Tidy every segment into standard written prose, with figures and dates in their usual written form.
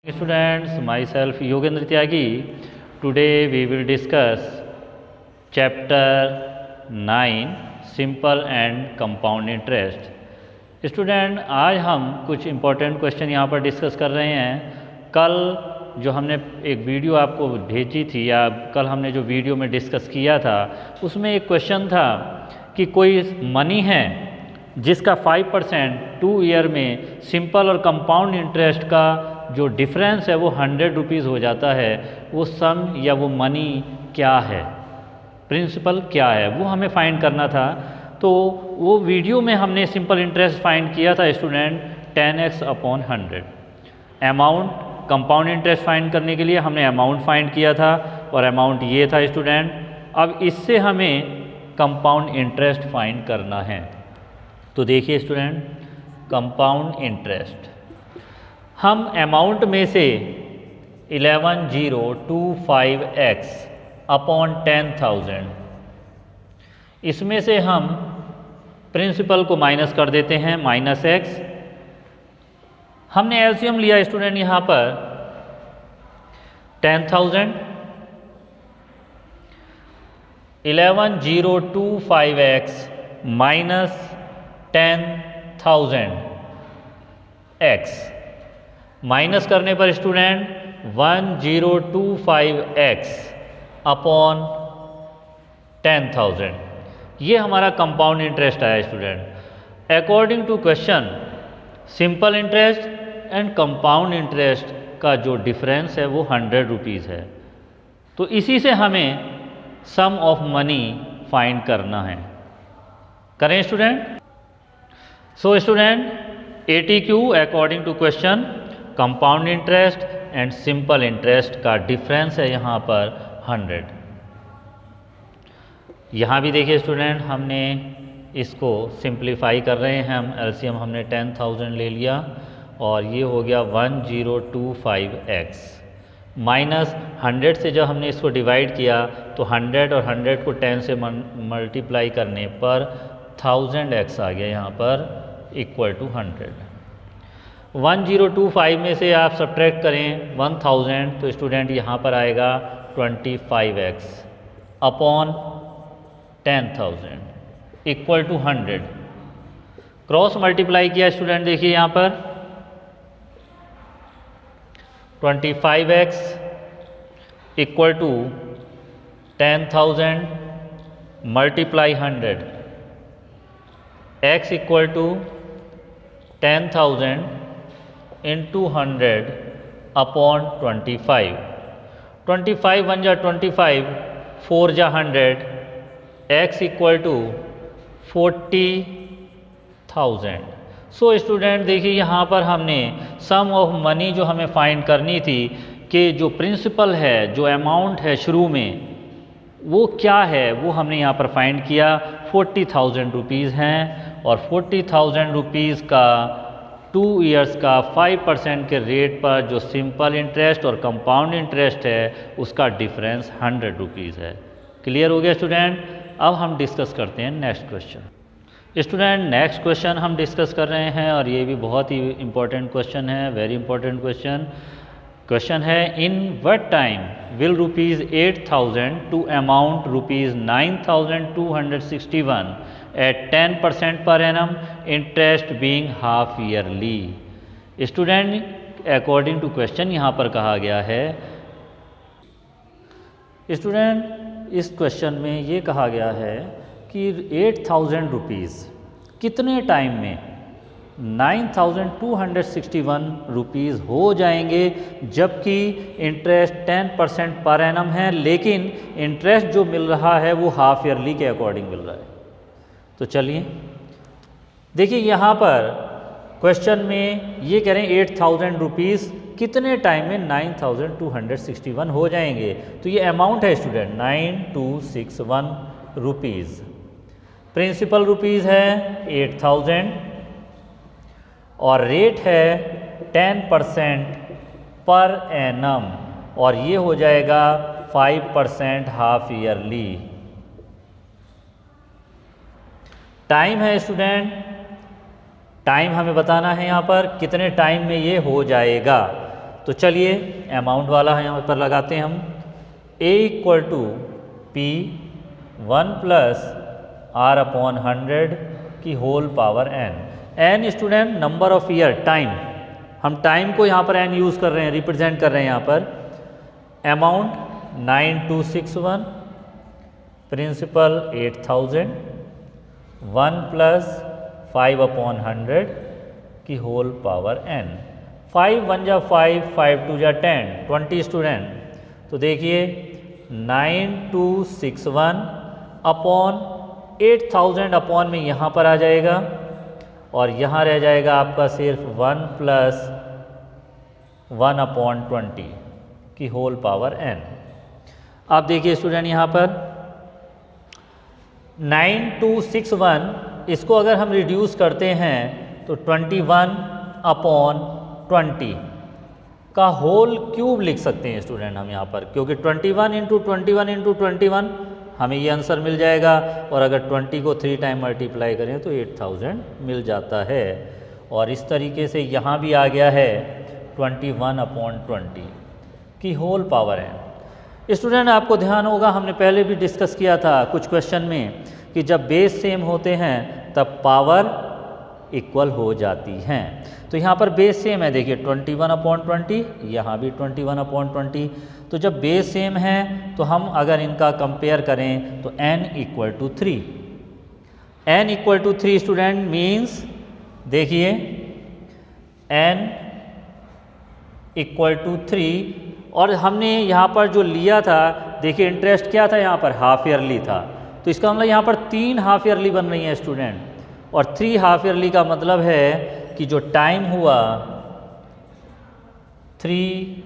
Students, myself Yogendra Tyagi. Today we will discuss chapter 9 Simple and Compound Interest. Student, आज हम कुछ important question यहाँ पर discuss कर रहे हैं। कल जो हमने एक वीडियो आपको भेजी थी या कल हमने जो वीडियो में डिस्कस किया था उसमें एक क्वेश्चन था कि कोई मनी है जिसका 5% 2 ईयर में सिंपल और कंपाउंड इंटरेस्ट का जो डिफरेंस है वो 100 रुपीज़ हो जाता है। वो सम या वो मनी क्या है, प्रिंसिपल क्या है, वो हमें फाइंड करना था। तो वो वीडियो में हमने सिंपल इंटरेस्ट फाइंड किया था student 10x upon 100। Amount compound interest find करने के लिए हमने अमाउंट फाइंड किया था और अमाउंट ये था स्टूडेंट। अब इससे हमें कंपाउंड इंटरेस्ट फाइंड करना है। तो देखिए स्टूडेंट, कंपाउंड इंटरेस्ट हम अमाउंट में से 11025x अपॉन 10,000 इसमें से हम प्रिंसिपल को माइनस कर देते हैं -x। हमने एलसीएम लिया स्टूडेंट यहाँ पर 10,000 11025x माइनस 10,000 x माइनस करने पर स्टूडेंट 1025x अपॉन 10,000 ये हमारा कंपाउंड इंटरेस्ट आया student. According to question simple interest and compound interest का जो डिफरेंस है वो 100 रुपीज़ है। तो इसी से हमें सम ऑफ मनी फाइंड करना है। करें student. So student, ATQ according to question compound interest and simple interest का डिफरेंस है यहाँ पर 100। यहाँ भी देखिए स्टूडेंट, हमने इसको सिंप्लीफाई कर रहे हैं। हम एलसीएम हमने 10,000 ले लिया और ये हो गया 1025x माइनस 100 से जब हमने इसको डिवाइड किया तो 100 और 100 को 10 से मल्टीप्लाई करने पर 1000x आ गया यहाँ पर इक्वल टू 100। 1025 में से आप सब्ट्रैक्ट करें 1000 तो स्टूडेंट यहाँ पर आएगा 25x upon 10,000 equal to 100। Cross multiply किया स्टूडेंट, देखिए यहाँ पर 25x equal to 10,000 multiply 100 x equal to 10,000 into 100 upon 25। 25 1 जा 25, 4 जा 100, x equal to 40,000। So student देखिए यहाँ पर हमने सम ऑफ मनी जो हमें फाइंड करनी थी कि जो प्रिंसिपल है, जो अमाउंट है शुरू में वो क्या है, वो हमने यहाँ पर फाइंड किया 40,000 रुपीज़ हैं। और 40,000 रुपीज़ का 2 इयर्स का 5% के रेट पर जो सिंपल इंटरेस्ट और कंपाउंड इंटरेस्ट है उसका डिफरेंस 100 रुपीज़ है। क्लियर हो गया स्टूडेंट। अब हम डिस्कस करते हैं next question. Student, next question हम डिस्कस कर रहे हैं और ये भी बहुत ही इंपॉर्टेंट क्वेश्चन है, वेरी इंपॉर्टेंट क्वेश्चन। क्वेश्चन है, in what time will ₹8,000 to amount ₹9,261 at 10% per annum, interest being half yearly। Student, according to question यहाँ पर कहा गया है, स्टूडेंट इस क्वेश्चन में ये कहा गया है कि 8,000 रुपीज़ कितने टाइम में 9,261 रुपीज़ हो जाएंगे, जबकि इंटरेस्ट 10% पर एनम है, लेकिन इंटरेस्ट जो मिल रहा है वो हाफ ईयरली के अकॉर्डिंग मिल रहा है। तो चलिए देखिए यहाँ पर क्वेश्चन में ये कह रहे हैं 8,000 रुपीज़ कितने टाइम में 9,261 हो जाएंगे। तो ये अमाउंट है स्टूडेंट 9,261 रुपीज़। प्रिंसिपल रुपीज़ है 8,000 और रेट है 10% पर एनम और ये हो जाएगा 5% हाफ ईयरली। टाइम है स्टूडेंट, टाइम हमें बताना है यहाँ पर कितने टाइम में ये हो जाएगा। तो चलिए अमाउंट वाला है यहाँ पर लगाते हैं हम। A equal to P 1 plus R upon 100 की whole power n। n student number of year, time, हम टाइम को यहाँ पर n यूज़ कर रहे हैं, रिप्रेजेंट कर रहे हैं यहाँ पर। अमाउंट 9261, प्रिंसिपल 8000, 1 प्लस 5 अपॉन 100 की होल पावर n। 5 1 जा 5, 5 2 जा 10, 20 स्टूडेंट। तो देखिए 9261 अपॉन 8000 अपॉन में यहाँ पर आ जाएगा और यहाँ रह जाएगा आपका सिर्फ 1 प्लस 1 अपॉन 20 की होल पावर n। आप देखिए स्टूडेंट यहाँ पर 9261, इसको अगर हम रिड्यूस करते हैं तो 21 अपॉन 20 का होल क्यूब लिख सकते हैं स्टूडेंट हम यहाँ पर, क्योंकि 21 इंटू 21 इंटू 21 हमें ये आंसर मिल जाएगा और अगर 20 को 3 टाइम मल्टीप्लाई करें तो 8000 मिल जाता है। और इस तरीके से यहाँ भी आ गया है 21 अपॉन 20 की होल पावर है। स्टूडेंट आपको ध्यान होगा, हमने पहले भी डिस्कस किया था कुछ क्वेश्चन में कि जब बेस सेम होते हैं तब पावर इक्वल हो जाती हैं। तो यहाँ पर बेस सेम है, देखिए 21 अपॉन 20, यहाँ भी 21 अपॉन 20। तो जब बेस सेम है तो हम अगर इनका कंपेयर करें तो n equal to 3, n equal to 3 student means देखिए n इक्वल टू 3। और हमने यहाँ पर जो लिया था, देखिए इंटरेस्ट क्या था यहाँ पर, हाफ ईयरली था। तो इसका मतलब यहाँ पर 3 हाफ ईयरली बन रही हैं स्टूडेंट, और 3 हाफ ईयरली का मतलब है कि जो टाइम हुआ 3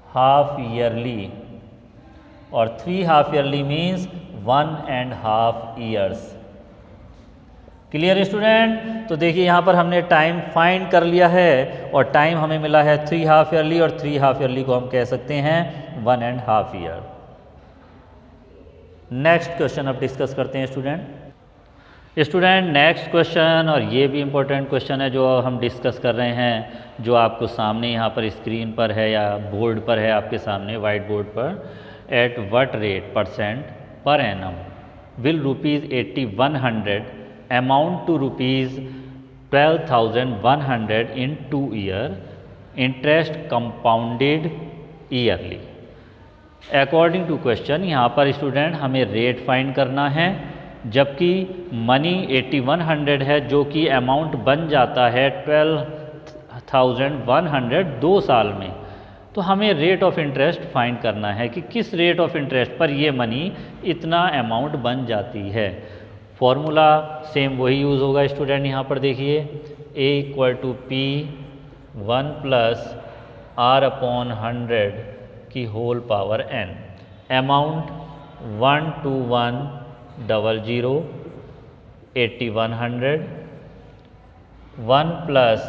हाफ ईयरली, और 3 half yearly means 1.5 years. Clear student? तो देखिए यहाँ पर हमने टाइम फाइंड कर लिया है और टाइम हमें मिला है 3 हाफ ईयरली, और 3 हाफ ईयरली को हम कह सकते हैं 1.5 ईयर। नेक्स्ट क्वेश्चन अब डिस्कस करते हैं स्टूडेंट नेक्स्ट क्वेश्चन, और ये भी इम्पोर्टेंट क्वेश्चन है जो हम डिस्कस कर रहे हैं, जो आपको सामने यहाँ पर स्क्रीन पर है या बोर्ड पर है आपके सामने वाइट बोर्ड पर। At what rate percent per annum will ₹8100 amount to ₹12,100 in 2 year, interest compounded yearly। According to question यहाँ पर स्टूडेंट हमें रेट फाइंड करना है, जबकि मनी 8100 है जो कि अमाउंट बन जाता है 12,100 2 साल में। तो हमें रेट ऑफ इंटरेस्ट फाइंड करना है कि किस रेट ऑफ इंटरेस्ट पर ये मनी इतना अमाउंट बन जाती है। फॉर्मूला सेम वही यूज़ होगा स्टूडेंट। यहाँ पर देखिए A equal to P 1 plus R upon 100 की whole power n। Amount 12100 8100 1 plus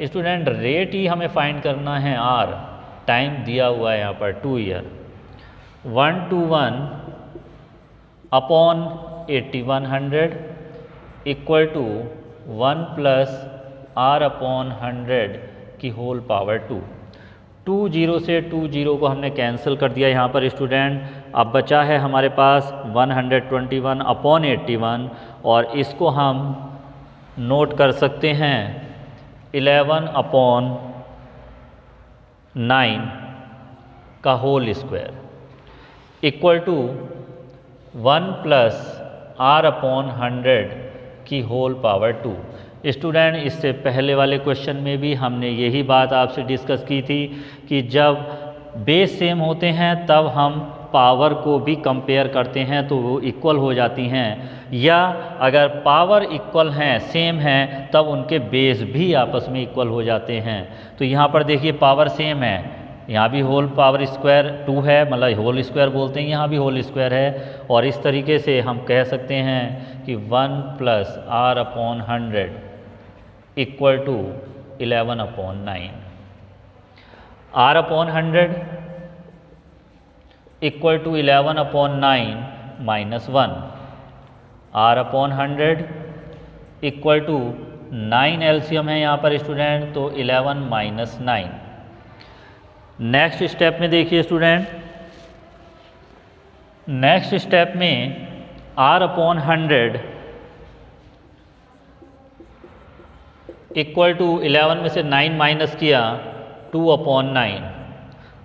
student rate ही हमें फाइंड करना है R, टाइम दिया हुआ है यहाँ पर 2 year. 121 upon 8100 equal to 1 plus R upon 100 की होल पावर 2। 20 से 20 को हमने कैंसिल कर दिया यहाँ पर स्टूडेंट। अब बचा है हमारे पास 121 अपॉन 81, और इसको हम नोट कर सकते हैं 11 अपॉन 9 का whole square equal to 1 plus R upon 100 की होल पावर 2। स्टूडेंट इससे पहले वाले क्वेश्चन में भी हमने यही बात आपसे डिस्कस की थी कि जब बेस सेम होते हैं तब हम पावर को भी कंपेयर करते हैं तो वो इक्वल हो जाती हैं, या अगर पावर इक्वल हैं सेम हैं तब उनके बेस भी आपस में इक्वल हो जाते हैं। तो यहाँ पर देखिए पावर सेम है, यहाँ भी होल पावर स्क्वायर 2 है, मतलब होल स्क्वायर बोलते हैं, यहाँ भी होल स्क्वायर है। और इस तरीके से हम कह सकते हैं कि 1 plus R upon 100 equal to 11 upon 9। R upon 100 equal to 11 upon 9 minus 1। R upon 100 equal to 9 LCM है यहाँ पर स्टूडेंट, तो 11 माइनस 9 नेक्स्ट स्टेप में देखिए स्टूडेंट, नेक्स्ट स्टेप में R/100 इक्वल टू 11 में से 9 माइनस किया 2/9,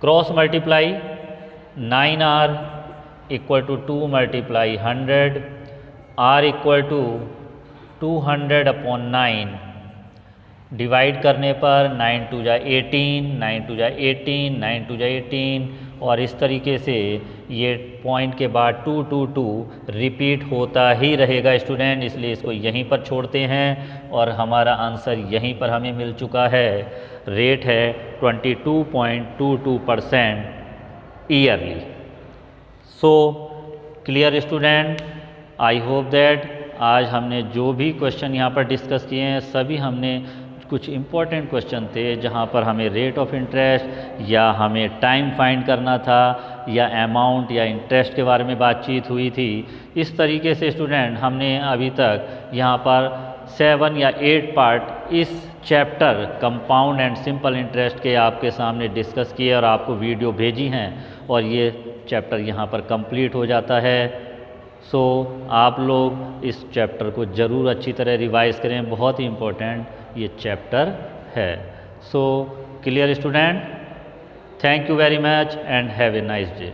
cross multiply 9R equal to 2 multiply 100, R equal to 200/9, divide करने पर 9 2 जा 18, 9 2 जा 18, 9 2 जा 18, और इस तरीके से ये पॉइंट के बाद 2 2 2 रिपीट होता ही रहेगा स्टूडेंट, इसलिए इसको यहीं पर छोड़ते हैं और हमारा आंसर यहीं पर हमें मिल चुका है। रेट है 22.22% yearly. So clear student, I hope that आज हमने जो भी क्वेश्चन यहाँ पर डिस्कस किए हैं सभी हमने कुछ इम्पोर्टेंट क्वेश्चन थे जहाँ पर हमें रेट ऑफ इंटरेस्ट या हमें टाइम फाइंड करना था या अमाउंट या इंटरेस्ट के बारे में बातचीत हुई थी। इस तरीके से स्टूडेंट हमने अभी तक यहाँ पर 7 या 8 पार्ट इस chapter compound and simple interest के आपके सामने डिस्कस किए और आपको वीडियो भेजी हैं, और ये चैप्टर यहाँ पर कंप्लीट हो जाता है। सो आप लोग इस चैप्टर को ज़रूर अच्छी तरह रिवाइज़ करें, बहुत ही इम्पोर्टेंट ये चैप्टर है। So clear student, thank you very much and have a nice day.